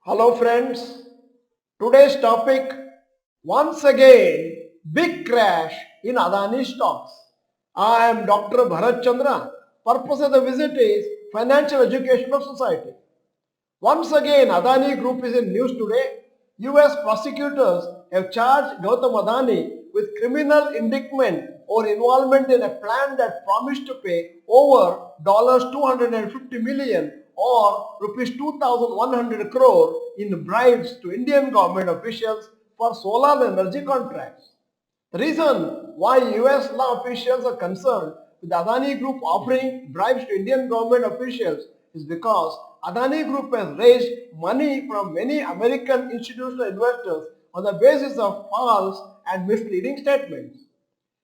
Hello friends, today's topic once again big crash in Adani stocks. I am Dr. Bharath Chandra. Purpose of the visit is financial education of society. Once again Adani Group is in news today. US prosecutors have charged Gautam Adani with criminal indictment or involvement in a plan that promised to pay over $250 million or rupees 2,100 crore in bribes to Indian government officials for solar energy contracts. The reason why US law officials are concerned with Adani Group offering bribes to Indian government officials is because Adani Group has raised money from many American institutional investors on the basis of false and misleading statements.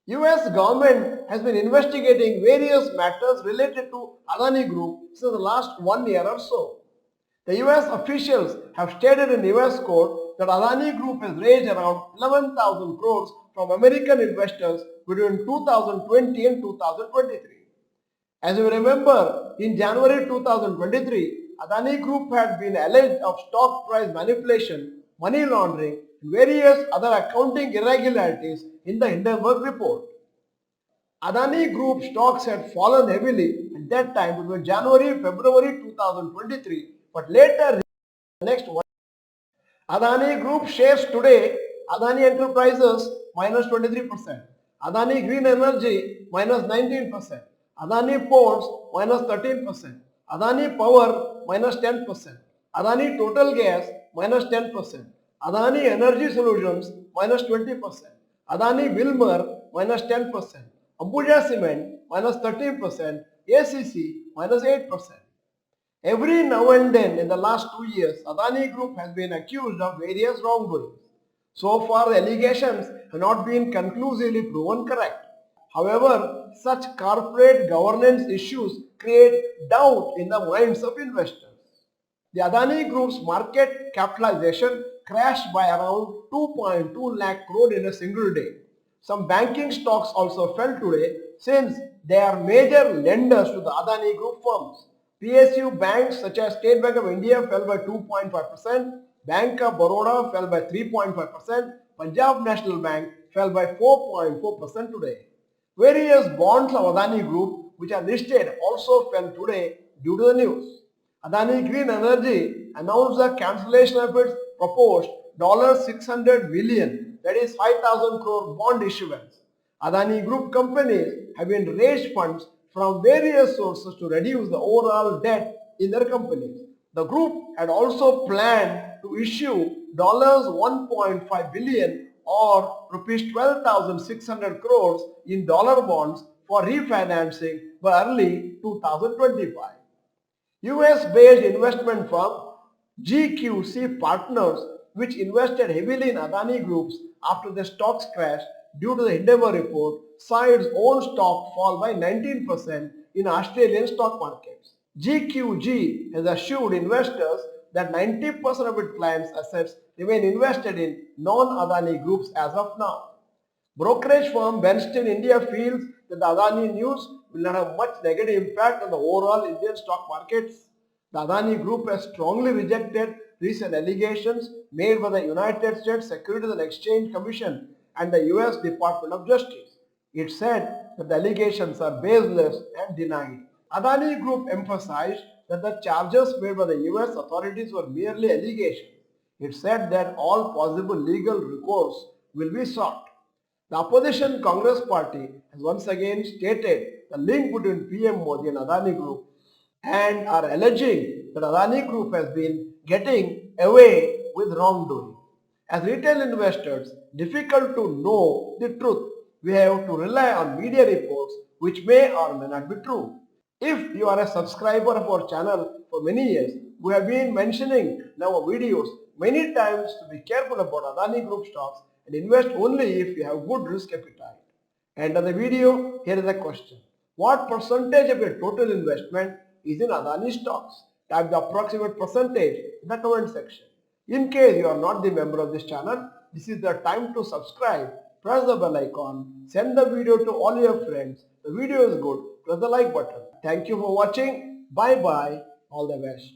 US government has been investigating various matters related to Adani Group since the last 1 year or so. The US officials have stated in US court that Adani Group has raised around 11,000 crores from American investors between 2020 and 2023. As you remember, in January 2023, Adani Group had been alleged of stock price manipulation, money laundering, and various other accounting irregularities in the Hindenburg report. Adani Group stocks had fallen heavily at that time between January and February 2023, but later next one. Adani Group shares today, Adani Enterprises minus 23%, Adani Green Energy minus 19%, Adani Ports minus 13%, Adani Power minus 10%, Adani Total Gas minus 10%, Adani Energy Solutions minus 20%, Adani Wilmar minus 10%, Ambuja Cement minus 13%, ACC minus 8%. Every now and then in the last 2 years, Adani Group has been accused of various wrongdoings. So far, the allegations have not been conclusively proven correct. However, such corporate governance issues create doubt in the minds of investors. The Adani Group's market capitalization crashed by around 2.2 lakh crore in a single day. Some banking stocks also fell today since they are major lenders to the Adani Group firms. PSU banks such as State Bank of India fell by 2.5%, Bank of Baroda fell by 3.5%, Punjab National Bank fell by 4.4% today. Various bonds of Adani Group which are listed also fell today due to the news. Adani Green Energy announced the cancellation of its proposed $600 billion, that is 5,000 crore bond issuance. Adani Group companies have been raised funds from various sources to reduce the overall debt in their companies. The group had also planned to issue $1.5 billion or rupees 12,600 crores in dollar bonds for refinancing by early 2025. US-based investment firm GQC Partners, which invested heavily in Adani Groups after the stocks crashed due to the Hindenburg report, saw its own stock fall by 19% in Australian stock markets. GQG has assured investors that 90% of its clients' assets remain invested in non-Adani groups as of now. Brokerage firm Bernstein India feels that the Adani news will not have much negative impact on the overall Indian stock markets. The Adani Group has strongly rejected recent allegations made by the United States Securities and Exchange Commission and the US Department of Justice. It said that the allegations are baseless and denied. Adani Group emphasized that the charges made by the US authorities were merely allegations. It said that all possible legal recourse will be sought. The opposition Congress party has once again stated the link between PM Modi and Adani Group and are alleging that Adani Group has been getting away with wrongdoing. As retail investors, difficult to know the truth. We have to rely on media reports which may or may not be true. If you are a subscriber of our channel for many years, we have been mentioning in our videos many times to be careful about Adani Group stocks and invest only if you have good risk appetite. End of the video, here is a question. What percentage of your total investment is in Adani stocks? Type the approximate percentage in the comment section. In case you are not the member of this channel, this is the time to subscribe. Press the bell icon, send the video to all your friends. The video is good, press the like button. Thank you for watching. Bye bye. All the best.